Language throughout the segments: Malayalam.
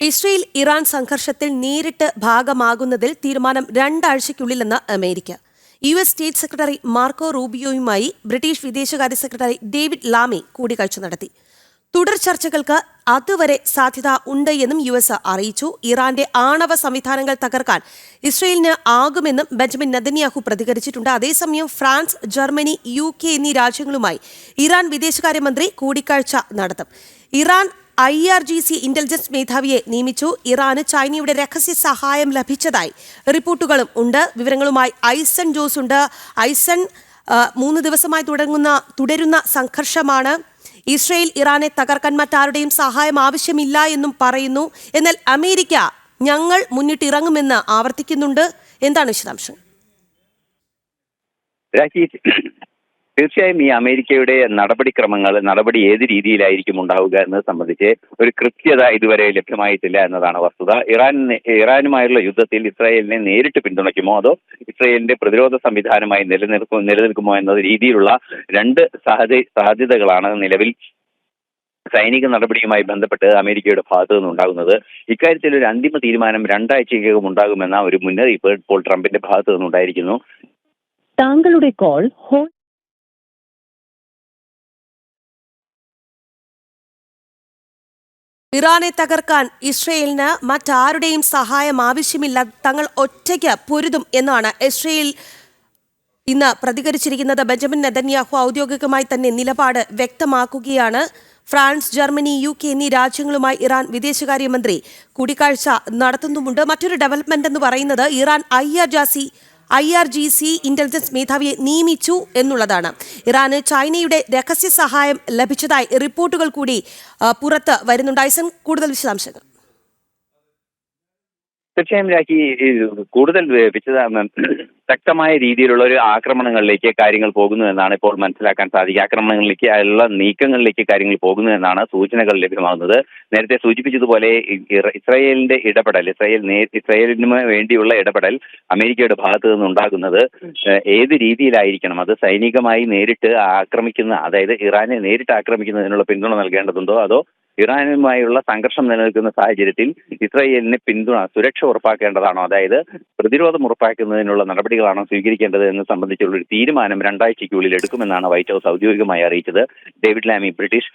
ഇസ്രയേൽ ഇറാൻ സംഘർഷത്തിൽ നേരിട്ട് ഭാഗമാകുന്നതിൽ തീരുമാനം 2 ആഴ്ചയ്ക്കുള്ളിലെന്ന് America. US state secretary Marco റൂബിയോയുമായി ബ്രിട്ടീഷ് വിദേശകാര്യ സെക്രട്ടറി ഡേവിഡ് ലാമി കൂടിക്കാഴ്ച നടത്തി. തുടർ ചർച്ചകൾക്ക് അതുവരെ സാധ്യത ഉണ്ട് എന്നും US അറിയിച്ചു. ഇറാന്റെ ആണവ സംവിധാനങ്ങൾ തകർക്കാൻ ഇസ്രയേലിന് ആകുമെന്നും ബെഞ്ചമിൻ നെതന്യാഹു പ്രതികരിച്ചിട്ടുണ്ട്. അതേസമയം ഫ്രാൻസ്, ജർമ്മനി, UK എന്നീ രാജ്യങ്ങളുമായി ഇറാൻ വിദേശകാര്യമന്ത്രി കൂടിക്കാഴ്ച നടത്തും. ഇറാൻ IRGC ഇന്റലിജൻസ് മേധാവിയെ നിയമിച്ചു. ഇറാന് ചൈനയുടെ രഹസ്യ സഹായം ലഭിച്ചതായി റിപ്പോർട്ടുകളും ഉണ്ട്. വിവരങ്ങളുമായി ഐസൺ ജോസ് ഉണ്ട്. ഐസൺ, 3 ദിവസമായി തുടരുന്ന സംഘർഷമാണ്. ഇസ്രയേൽ ഇറാനെ തകർക്കാൻ മറ്റാരുടെയും സഹായം ആവശ്യമില്ല എന്നും പറയുന്നു. എന്നാൽ അമേരിക്ക ഞങ്ങൾ മുന്നിട്ടിറങ്ങുമെന്ന് ആവർത്തിക്കുന്നുണ്ട്. എന്താണ് വിശദാംശം? തീർച്ചയായും ഈ അമേരിക്കയുടെ നടപടി ഏത് രീതിയിലായിരിക്കും ഉണ്ടാവുക എന്നത് സംബന്ധിച്ച് ഒരു കൃത്യത ഇതുവരെ ലഭ്യമായിട്ടില്ല എന്നതാണ് വസ്തുത. ഇറാനുമായുള്ള യുദ്ധത്തിൽ ഇസ്രായേലിനെ നേരിട്ട് പിന്തുണയ്ക്കുമോ അതോ ഇസ്രായേലിന്റെ പ്രതിരോധ സംവിധാനമായി നിലനിൽക്കുമോ എന്ന രീതിയിലുള്ള 2 സാധ്യതകളാണ് നിലവിൽ സൈനിക നടപടിയുമായി ബന്ധപ്പെട്ട് അമേരിക്കയുടെ ഭാഗത്തു നിന്നുണ്ടാകുന്നത്. ഇക്കാര്യത്തിൽ ഒരു അന്തിമ തീരുമാനം 2 ആഴ്ചയ്ക്കകം ഉണ്ടാകുമെന്ന ഒരു മുന്നറിയിപ്പ് ഇപ്പോൾ ട്രംപിന്റെ ഭാഗത്തു നിന്നുണ്ടായിരിക്കുന്നു. താങ്കളുടെ കോൾ ഇറാനെ തകർക്കാൻ ഇസ്രയേലിന് മറ്റാരുടെയും സഹായം ആവശ്യമില്ല, തങ്ങൾ ഒറ്റയ്ക്ക് പൊരുതും എന്നാണ് ഇസ്രയേൽ ഇന്ന് പ്രതികരിച്ചിരിക്കുന്നത്. ബെഞ്ചമിൻ നെതന്യാഹു ഔദ്യോഗികമായി തന്നെ നിലപാട് വ്യക്തമാക്കുകയാണ്. ഫ്രാൻസ്, ജർമ്മനി, UK എന്നീ രാജ്യങ്ങളുമായി ഇറാൻ വിദേശകാര്യമന്ത്രി കൂടിക്കാഴ്ച നടത്തുന്നുമുണ്ട്. മറ്റൊരു ഡെവലപ്മെന്റ് എന്ന് പറയുന്നത് ഇറാൻ IRGC ഇന്റലിജൻസ് മേധാവിയെ നിയമിച്ചു എന്നുള്ളതാണ്. ഇറാന് ചൈനയുടെ രഹസ്യ സഹായം ലഭിച്ചതായി റിപ്പോർട്ടുകൾ കൂടി പുറത്ത് വരുന്നുണ്ട്. ഐസൺ, കൂടുതൽ വിശദാംശങ്ങൾ. തീർച്ചയായും രാഖി, കൂടുതൽ ശക്തമായ രീതിയിലുള്ള ഒരു ആക്രമണങ്ങളിലേക്ക് കാര്യങ്ങൾ പോകുന്നു എന്നാണ് ഇപ്പോൾ മനസ്സിലാക്കാൻ സാധിക്കുക. ആക്രമണങ്ങളിലേക്ക് ഉള്ള നീക്കങ്ങളിലേക്ക് കാര്യങ്ങൾ പോകുന്നു എന്നാണ് സൂചനകൾ ലഭ്യമാകുന്നത്. നേരത്തെ സൂചിപ്പിച്ചതുപോലെ ഇസ്രായേലിന്റെ ഇടപെടൽ, ഇസ്രായേലിന് വേണ്ടിയുള്ള ഇടപെടൽ അമേരിക്കയുടെ ഭാഗത്തു നിന്നുണ്ടാകുന്നത് ഏത് രീതിയിലായിരിക്കണം? അത് സൈനികമായി നേരിട്ട് ആക്രമിക്കുന്ന, അതായത് ഇറാനെ നേരിട്ട് ആക്രമിക്കുന്നതിനുള്ള പിന്തുണ നൽകേണ്ടതുണ്ടോ അതോ ഇറാനുമായുള്ള സംഘർഷം നിലനിൽക്കുന്ന സാഹചര്യത്തിൽ ഇസ്രായേലിന് സുരക്ഷ ഉറപ്പാക്കേണ്ടതാണോ, അതായത് പ്രതിരോധം ഉറപ്പാക്കുന്നതിനുള്ള നടപടികളാണോ സ്വീകരിക്കേണ്ടത് എന്ന് സംബന്ധിച്ചുള്ള ഒരു തീരുമാനം 2 ആഴ്ചയ്ക്കുള്ളിൽ എടുക്കുമെന്നാണ് വൈറ്റ് ഹൗസ് ഔദ്യോഗികമായി അറിയിച്ചത്. ഡേവിഡ് ലാമി, ബ്രിട്ടീഷ്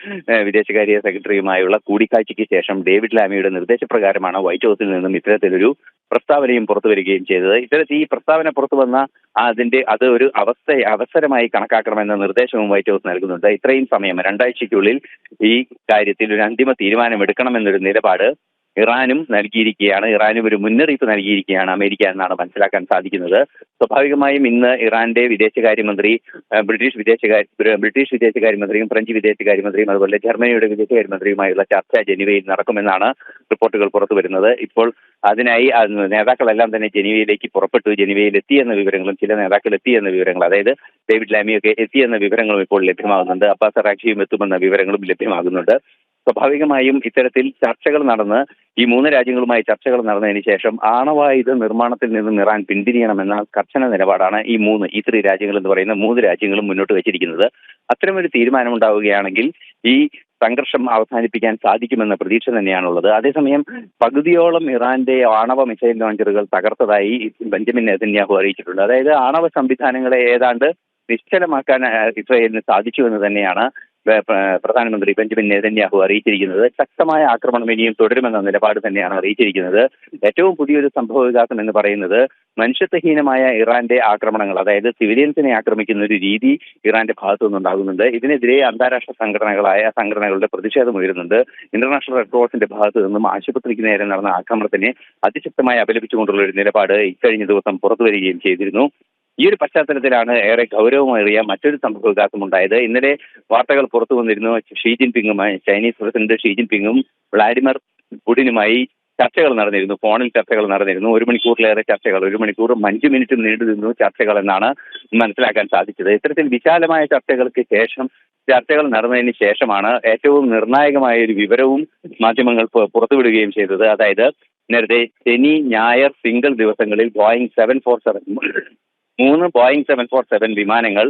വിദേശകാര്യ സെക്രട്ടറിയുമായുള്ള കൂടിക്കാഴ്ചയ്ക്ക് ശേഷം ഡേവിഡ് ലാമിയുടെ നിർദ്ദേശപ്രകാരമാണ് വൈറ്റ് ഹൗസിൽ നിന്നും ഇത്തരത്തിലൊരു പ്രസ്താവനയും പുറത്തുവരികയും ചെയ്തത്. ഇത്തരത്തിൽ ഈ പ്രസ്താവന പുറത്തു വന്ന അത് ഒരു അവസരമായി കണക്കാക്കണമെന്ന നിർദ്ദേശവും വൈറ്റ് ഹൗസ് നൽകുന്നുണ്ട്. ഇത്രയും സമയം 2 ആഴ്ചയ്ക്കുള്ളിൽ ഈ കാര്യത്തിൽ ഒരു അന്തിമ തീരുമാനം എടുക്കണമെന്നൊരു നിലപാട് ഇറാനും നൽകിയിരിക്കുകയാണ്. ഇറാനും ഒരു മുന്നറിയിപ്പ് നൽകിയിരിക്കുകയാണ് അമേരിക്ക എന്നാണ് മനസ്സിലാക്കാൻ സാധിക്കുന്നത്. സ്വാഭാവികമായും ഇന്ന് ഇറാന്റെ വിദേശകാര്യമന്ത്രി, ബ്രിട്ടീഷ് വിദേശകാര്യമന്ത്രിയും ഫ്രഞ്ച് വിദേശകാര്യമന്ത്രിയും അതുപോലെ ജർമ്മനിയുടെ വിദേശകാര്യമന്ത്രിയുമായുള്ള ചർച്ച ജനീവയിൽ നടക്കുമെന്നാണ് റിപ്പോർട്ടുകൾ പുറത്തു വരുന്നത്. ഇപ്പോൾ അതിനായി നേതാക്കളെല്ലാം തന്നെ ജനീവയിലേക്ക് പുറപ്പെട്ടു. ജനീവയിൽ എത്തിയെന്ന വിവരങ്ങളും ചില നേതാക്കൾ എത്തിയെന്ന വിവരങ്ങൾ, അതായത് ഡേവിഡ് ലാമിയൊക്കെ എത്തിയെന്ന വിവരങ്ങളും ഇപ്പോൾ ലഭ്യമാകുന്നുണ്ട്. അബ്ബാസ് അറാഖ്ചിയും എത്തുമെന്ന വിവരങ്ങളും ലഭ്യമാകുന്നുണ്ട്. സ്വാഭാവികമായും ഇത്തരത്തിൽ ചർച്ചകൾ നടന്ന് ഈ 3 രാജ്യങ്ങളുമായി ചർച്ചകൾ നടന്നതിന് ശേഷം ആണവായുധ നിർമ്മാണത്തിൽ നിന്നും ഇറാൻ പിന്തിരിയണമെന്ന കർശന നിലപാടാണ് ഈ 3 രാജ്യങ്ങൾ എന്ന് പറയുന്ന 3 രാജ്യങ്ങളും മുന്നോട്ട് വെച്ചിരിക്കുന്നത്. അത്തരമൊരു തീരുമാനം ഉണ്ടാവുകയാണെങ്കിൽ ഈ സംഘർഷം അവസാനിപ്പിക്കാൻ സാധിക്കുമെന്ന പ്രതീക്ഷ തന്നെയാണുള്ളത്. അതേസമയം പകുതിയോളം ഇറാന്റെ ആണവ മിസൈൽ ലോഞ്ചറുകൾ തകർത്തതായി ബെഞ്ചമിൻ നെതന്യാഹു അറിയിച്ചിട്ടുണ്ട്. അതായത് ആണവ സംവിധാനങ്ങളെ ഏതാണ്ട് നിശ്ചലമാക്കാൻ ഇസ്രായേലിന് സാധിച്ചു എന്ന് തന്നെയാണ് പ്രധാനമന്ത്രി ബെഞ്ചമിൻ നെതന്യാഹു അറിയിച്ചിരിക്കുന്നത്. ശക്തമായ ആക്രമണം ഇനിയും തുടരുമെന്ന നിലപാട് തന്നെയാണ് അറിയിച്ചിരിക്കുന്നത്. ഏറ്റവും പുതിയൊരു സംഭവ വികാസം എന്ന് പറയുന്നത് മനുഷ്യത്വഹീനമായ ഇറാന്റെ ആക്രമണങ്ങൾ, അതായത് സിവിലിയൻസിനെ ആക്രമിക്കുന്ന ഒരു രീതി ഇറാന്റെ ഭാഗത്തു നിന്നുണ്ടാകുന്നുണ്ട്. ഇതിനെതിരെ അന്താരാഷ്ട്ര സംഘടനകളുടെ പ്രതിഷേധം ഉയരുന്നുണ്ട്. ഇന്റർനാഷണൽ റെഡ് ക്രോസിന്റെ ഭാഗത്തു നിന്നും ആശുപത്രിക്ക് നേരെ നടന്ന ആക്രമണത്തിനെ അതിശക്തമായി അപലപിച്ചുകൊണ്ടുള്ള ഒരു നിലപാട് ഇക്കഴിഞ്ഞ ദിവസം പുറത്തു വരികയും ചെയ്തിരുന്നു. ഈ ഒരു പശ്ചാത്തലത്തിലാണ് ഏറെ ഗൗരവമേറിയ മറ്റൊരു സംഭവ വികാസം ഉണ്ടായത്. ഇന്നലെ വാർത്തകൾ പുറത്തു വന്നിരുന്നു. ചൈനീസ് പ്രസിഡന്റ് ഷീ ജിൻപിങ്ങും വ്ളാഡിമിർ പുടിനുമായി ചർച്ചകൾ നടന്നിരുന്നു. ഫോണിൽ ചർച്ചകൾ നടന്നിരുന്നു. 1 മണിക്കൂറിലേറെ ചർച്ചകൾ, 1 മണിക്കൂറും 5 മിനിറ്റും നീണ്ടു നിന്നു ചർച്ചകൾ എന്നാണ് മനസ്സിലാക്കാൻ സാധിച്ചത്. ഇത്തരത്തിൽ വിശാലമായ ചർച്ചകൾ നടന്നതിന് ശേഷമാണ് ഏറ്റവും നിർണായകമായ ഒരു വിവരവും മാധ്യമങ്ങൾ പുറത്തുവിടുകയും ചെയ്തത്. അതായത് നേരത്തെ ശനി, ഞായർ, തിങ്കൾ ദിവസങ്ങളിൽ 3 ബോയിങ് 747 വിമാനങ്ങൾ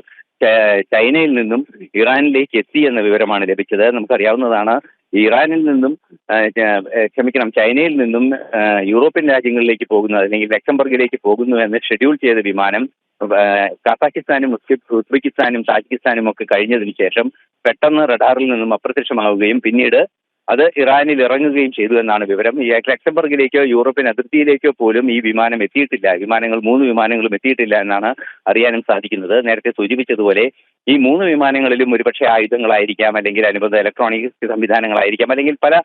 ചൈനയിൽ നിന്നും ഇറാനിലേക്ക് എത്തി എന്ന വിവരമാണ് ലഭിച്ചത്. നമുക്കറിയാവുന്നതാണ്, ഇറാനിൽ നിന്നും ചൈനയിൽ നിന്നും യൂറോപ്യൻ രാജ്യങ്ങളിലേക്ക് പോകുന്നു അല്ലെങ്കിൽ ലക്സംബർഗിലേക്ക് പോകുന്നു എന്ന് ഷെഡ്യൂൾ ചെയ്ത വിമാനം കസാഖിസ്ഥാനും ഉസ്ബെക്കിസ്ഥാനും താജിക്കിസ്ഥാനും ഒക്കെ കഴിഞ്ഞതിന് ശേഷം പെട്ടെന്ന് റഡാറിൽ നിന്നും അപ്രത്യക്ഷമാവുകയും പിന്നീട് അത് ഇറാനിൽ ഇറങ്ങുകയും ചെയ്തു എന്നാണ് വിവരം. ഈ ലക്സംബർഗിലേക്കോ യൂറോപ്യൻ അതിർത്തിയിലേക്കോ പോലും ഈ വിമാനം എത്തിയിട്ടില്ല. മൂന്ന് വിമാനങ്ങളും എത്തിയിട്ടില്ല എന്നാണ് അറിയാനും സാധിക്കുന്നത്. നേരത്തെ സൂചിപ്പിച്ചതുപോലെ ഈ മൂന്ന് വിമാനങ്ങളിലും ഒരുപക്ഷെ ആയുധങ്ങളായിരിക്കാം, അല്ലെങ്കിൽ അനുബന്ധ ഇലക്ട്രോണിക് സംവിധാനങ്ങളായിരിക്കാം, അല്ലെങ്കിൽ പല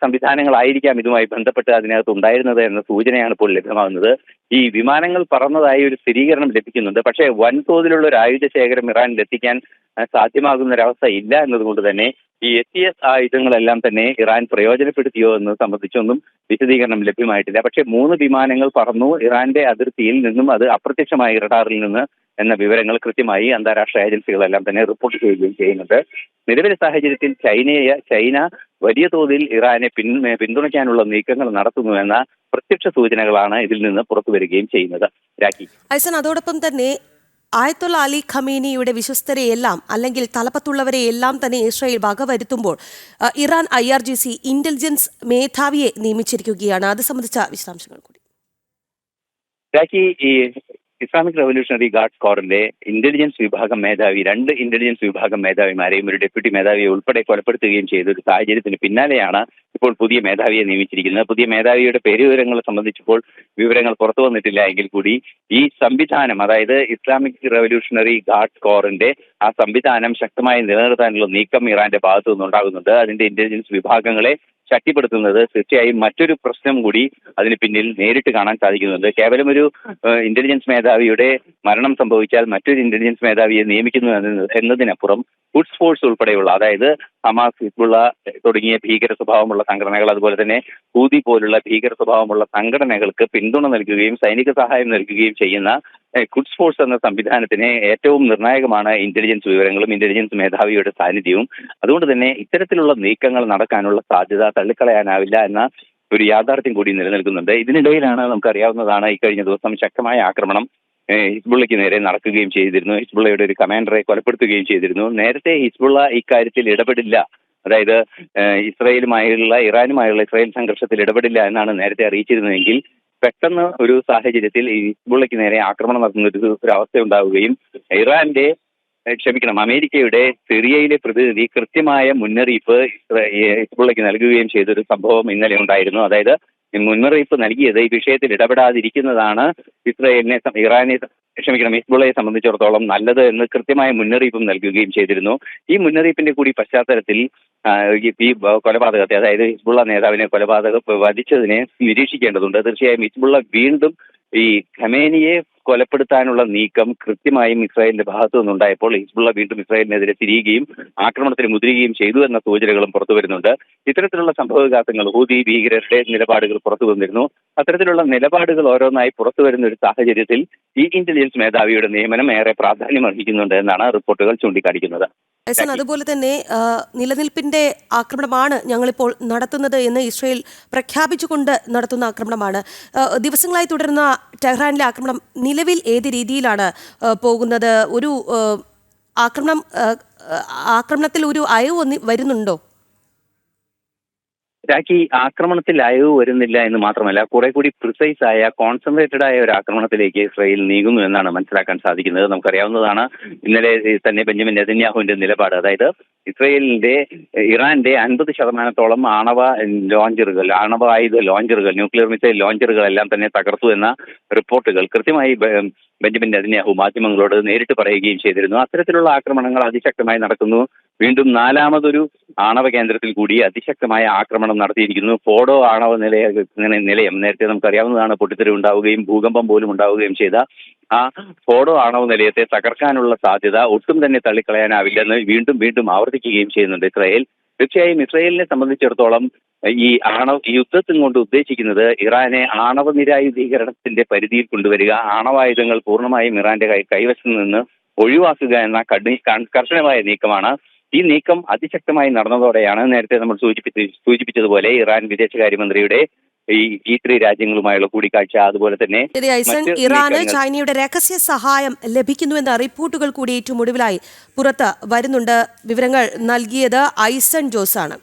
സംവിധാനങ്ങളായിരിക്കാം ഇതുമായി ബന്ധപ്പെട്ട് അതിനകത്ത് ഉണ്ടായിരുന്നത് എന്ന സൂചനയാണ് ഇപ്പോൾ ലഭ്യമാകുന്നത്. ഈ വിമാനങ്ങൾ പറന്നതായി ഒരു സ്ഥിരീകരണം ലഭിക്കുന്നുണ്ട്. പക്ഷേ വൻതോതിലുള്ള ഒരു ആയുധ ശേഖരം ഇറാനിൽ എത്തിക്കാൻ സാധ്യമാകുന്ന ഒരവസ്ഥ ഇല്ല എന്നതുകൊണ്ട് തന്നെ ഈ എത്തിയ ആയുധങ്ങളെല്ലാം തന്നെ ഇറാൻ പ്രയോജനപ്പെടുത്തിയോ എന്ന് സംബന്ധിച്ചൊന്നും വിശദീകരണം ലഭ്യമായിട്ടില്ല. പക്ഷേ 3 വിമാനങ്ങൾ പറന്നു ഇറാന്റെ അതിർത്തിയിൽ നിന്നും അത് അപ്രത്യക്ഷമായി റഡാറിൽ നിന്ന് എന്ന വിവരങ്ങൾ കൃത്യമായി അന്താരാഷ്ട്ര ഏജൻസികളെല്ലാം തന്നെ റിപ്പോർട്ട് ചെയ്യുകയും ചെയ്യുന്നുണ്ട്. നിലവിലെ സാഹചര്യത്തിൽ ചൈന വലിയ തോതിൽ ഇറാനെ പിന്തുണയ്ക്കാനുള്ള നീക്കങ്ങൾ നടത്തുന്നുവെന്ന പ്രത്യക്ഷ സൂചനകളാണ് ഇതിൽ നിന്ന് പുറത്തു വരികയും ചെയ്യുന്നത്. രാഖി, ഐസൻ, അതോടൊപ്പം തന്നെ ആയത്തുള്ള അലി ഖമീനിയുടെ വിശ്വസ്തരെയെല്ലാം അല്ലെങ്കിൽ തലപ്പത്തുള്ളവരെയെല്ലാം തന്നെ ഇസ്രായേൽ വകവരുത്തുമ്പോൾ ഇറാൻ IRGC ഇന്റലിജൻസ് മേധാവിയെ നിയമിച്ചിരിക്കുകയാണ്. അത് സംബന്ധിച്ച വിശദാംശങ്ങൾ കൂടി. രാഖി, ഈ ഇസ്ലാമിക് റവല്യൂഷണറി ഗാർഡ്സ് കോറിന്റെ ഇന്റലിജൻസ് വിഭാഗം മേധാവി 2 ഇന്റലിജൻസ് വിഭാഗം മേധാവിമാരെയും ഒരു ഡെപ്യൂട്ടി മേധാവിയെ ഉൾപ്പെടെ കൊലപ്പെടുത്തുകയും ചെയ്ത ഒരു സാഹചര്യത്തിന് പിന്നാലെയാണ് ഇപ്പോൾ പുതിയ മേധാവിയെ നിയമിച്ചിരിക്കുന്നത്. പുതിയ മേധാവിയുടെ പേരുവിവരങ്ങളെ സംബന്ധിച്ചപ്പോൾ വിവരങ്ങൾ പുറത്തു വന്നിട്ടില്ല എങ്കിൽ കൂടി ഈ സംവിധാനം, അതായത് ഇസ്ലാമിക് റവല്യൂഷണറി ഗാർഡ്സ് കോറിന്റെ ആ സംവിധാനം ശക്തമായി നിലനിർത്താനുള്ള നീക്കം ഇറാന്റെ ഭാഗത്തു നിന്നുണ്ടാകുന്നുണ്ട്. അതിന്റെ ഇന്റലിജൻസ് വിഭാഗങ്ങളെ ശക്തിപ്പെടുത്തുന്നത് തീർച്ചയായും മറ്റൊരു പ്രശ്നം കൂടി അതിന് പിന്നിൽ നേരിട്ട് കാണാൻ സാധിക്കുന്നുണ്ട്. കേവലം ഒരു ഇന്റലിജൻസ് മേധാവിയുടെ മരണം സംഭവിച്ചാൽ മറ്റൊരു ഇന്റലിജൻസ് മേധാവിയെ നിയമിക്കുന്നു എന്നതിനപ്പുറം ഖുദ്സ് ഫോഴ്സ് ഉൾപ്പെടെയുള്ള, അതായത് ഹമാസ്, ഹിസ്ബുള്ള തുടങ്ങിയ ഭീകര സ്വഭാവമുള്ള സംഘടനകൾ, അതുപോലെ തന്നെ ഹൂതി പോലുള്ള ഭീകര സ്വഭാവമുള്ള സംഘടനകൾക്ക് പിന്തുണ നൽകുകയും സൈനിക സഹായം നൽകുകയും ചെയ്യുന്ന ഖുദ്സ് ഫോഴ്സ് എന്ന സംവിധാനത്തിന് ഏറ്റവും നിർണായകമാണ് ഇന്റലിജൻസ് വിവരങ്ങളും ഇന്റലിജൻസ് മേധാവിയുടെ സാന്നിധ്യവും. അതുകൊണ്ട് തന്നെ ഇത്തരത്തിലുള്ള നീക്കങ്ങൾ നടക്കാനുള്ള സാധ്യത തള്ളിക്കളയാനാവില്ല എന്ന ഒരു യാഥാർത്ഥ്യം കൂടി നിലനിൽക്കുന്നുണ്ട്. ഇതിനിടയിലാണ് നമുക്കറിയാവുന്നതാണ് ഇക്കഴിഞ്ഞ ദിവസം ശക്തമായ ആക്രമണം ഹിസ്ബുള്ളയ്ക്ക് നേരെ നടക്കുകയും ചെയ്തിരുന്നു. ഹിസ്ബുള്ളയുടെ ഒരു കമാൻഡറെ കൊലപ്പെടുത്തുകയും ചെയ്തിരുന്നു. നേരത്തെ ഹിസ്ബുള്ള ഇക്കാര്യത്തിൽ ഇടപെടില്ല, അതായത് ഇറാനുമായുള്ള ഇസ്രായേൽ സംഘർഷത്തിൽ ഇടപെടില്ല എന്നാണ് നേരത്തെ അറിയിച്ചിരുന്നതെങ്കിൽ പെട്ടെന്ന് ഒരു സാഹചര്യത്തിൽ ഈ ഹിസ്ബുള്ളയ്ക്ക് നേരെ ആക്രമണം നടത്തുന്ന ഒരു അവസ്ഥ ഉണ്ടാവുകയും അമേരിക്കയുടെ സിറിയയിലെ പ്രതിനിധി കൃത്യമായ മുന്നറിയിപ്പ് ഹിസ്ബുള്ളയ്ക്ക് നൽകുകയും ചെയ്തൊരു സംഭവം ഇന്നലെ ഉണ്ടായിരുന്നു. അതായത് മുന്നറിയിപ്പ് നൽകിയത് ഈ വിഷയത്തിൽ ഇടപെടാതിരിക്കുന്നതാണ് ഹിസ്ബുള്ളയെ സംബന്ധിച്ചിടത്തോളം നല്ലത് എന്ന് കൃത്യമായ മുന്നറിയിപ്പും നൽകുകയും ചെയ്തിരുന്നു. ഈ മുന്നറിയിപ്പിന്റെ കൂടി പശ്ചാത്തലത്തിൽ ഈ കൊലപാതകത്തെ, അതായത് ഹിസ്ബുള്ള നേതാവിനെ വധിച്ചതിനെ നിരീക്ഷിക്കേണ്ടതുണ്ട്. തീർച്ചയായും ഹിസ്ബുള്ള വീണ്ടും ഈ ഖമേനിയെ കൊലപ്പെടുത്താനുള്ള നീക്കം കൃത്യമായും ഇസ്രായേലിന്റെ ഭാഗത്തു നിന്നുണ്ടായപ്പോൾ ഹിസ്ബുള്ള വീണ്ടും ഇസ്രായേലിനെതിരെ തിരിയുകയും ആക്രമണത്തിന് മുതിരുകയും ചെയ്തു എന്ന സൂചനകളും പുറത്തു വരുന്നുണ്ട്. ഇത്തരത്തിലുള്ള സംഭവവികാസങ്ങൾ, ഹൂതി ഭീകരരുടെ നിലപാടുകൾ പുറത്തു വന്നിരുന്നു. അത്തരത്തിലുള്ള നിലപാടുകൾ ഓരോന്നായി പുറത്തു വരുന്ന ഒരു സാഹചര്യത്തിൽ ഈ ഇന്റലിജൻസ് മേധാവിയുടെ നിയമനം ഏറെ പ്രാധാന്യം അർഹിക്കുന്നുണ്ട് എന്നാണ് റിപ്പോർട്ടുകൾ ചൂണ്ടിക്കാണിക്കുന്നത്. അതുപോലെ തന്നെ നിലനിൽപ്പിന്റെ ആക്രമണമാണ് ഞങ്ങളിപ്പോൾ നടത്തുന്നത് എന്ന് ഇസ്രായേൽ പ്രഖ്യാപിച്ചുകൊണ്ട് നടത്തുന്ന ആക്രമണമാണ്. ദിവസങ്ങളായി തുടരുന്ന ടെഹ്റാനിലെ ആക്രമണം നിലവിൽ ഏത് രീതിയിലാണ് പോകുന്നത്? ഒരു ആക്രമണത്തിൽ ഒരു അയവ് വരുന്നുണ്ടോ? രാഖി, ആക്രമണത്തിൽ അയവ് വരുന്നില്ല എന്ന് മാത്രമല്ല, കുറെ കൂടി പ്രിസൈസ് ആയ, കോൺസെൻട്രേറ്റഡ് ആയ ഒരു ആക്രമണത്തിലേക്ക് ഇസ്രായേൽ നീങ്ങുന്നു എന്നാണ് മനസ്സിലാക്കാൻ സാധിക്കുന്നത്. നമുക്കറിയാവുന്നതാണ് ഇന്നലെ തന്നെ ബെഞ്ചമിൻ നെതന്യാഹുവിന്റെ നിലപാട്, അതായത് ഇറാന്റെ 50% ആണവായുധ ലോഞ്ചറുകൾ, ന്യൂക്ലിയർ മിസൈൽ ലോഞ്ചറുകൾ എല്ലാം തന്നെ തകർത്തു എന്ന റിപ്പോർട്ടുകൾ കൃത്യമായി ബെഞ്ചമിൻ നെതന്യാഹു മാധ്യമങ്ങളോട് നേരിട്ട് പറയുകയും ചെയ്തിരുന്നു. അത്തരത്തിലുള്ള ആക്രമണങ്ങൾ അതിശക്തമായി നടക്കുന്നു. വീണ്ടും 4മതൊരു ആണവ കേന്ദ്രത്തിൽ കൂടി അതിശക്തമായ ആക്രമണം നടത്തിയിരിക്കുന്നു. ഫോഡോ ആണവ നിലയം നേരത്തെ നമുക്കറിയാവുന്നതാണ്, പൊട്ടിത്തെറി ഉണ്ടാവുകയും ഭൂകമ്പം പോലും ഉണ്ടാവുകയും ചെയ്ത ആ ഫോഡോ ആണവ നിലയത്തെ തകർക്കാനുള്ള സാധ്യത ഒട്ടും തന്നെ തള്ളിക്കളയാനാവില്ലെന്ന് വീണ്ടും വീണ്ടും ആവർത്തിക്കുകയും ചെയ്യുന്നുണ്ട് ഇസ്രായേൽ. തീർച്ചയായും ഇസ്രായേലിനെ സംബന്ധിച്ചിടത്തോളം ഈ യുദ്ധത്തിൽ കൊണ്ട് ഉദ്ദേശിക്കുന്നത് ഇറാനെ ആണവ നിരായുധീകരണത്തിന്റെ പരിധിയിൽ കൊണ്ടുവരിക, ആണവായുധങ്ങൾ പൂർണ്ണമായും ഇറാന്റെ കൈവശം നിന്ന് ഒഴിവാക്കുക എന്ന കർശനമായ നീക്കമാണ്. ഈ നീക്കം അതിശക്തമായി നടന്നതോടെയാണ് നേരത്തെ നമ്മൾ സൂചിപ്പിച്ചതുപോലെ ഇറാൻ വിദേശകാര്യമന്ത്രിയുടെ ഈ G3 രാജ്യങ്ങളുമായുള്ള കൂടിക്കാഴ്ച, അതുപോലെ തന്നെ ഇറാന് ചൈനയുടെ രഹസ്യ സഹായം ലഭിക്കുന്നുവെന്ന റിപ്പോർട്ടുകൾ കൂടി ഏറ്റവും ഒടുവിലായി പുറത്ത് വരുന്നുണ്ട്. വിവരങ്ങൾ നൽകിയത് ഐസൺ ജോസ് ആണ്.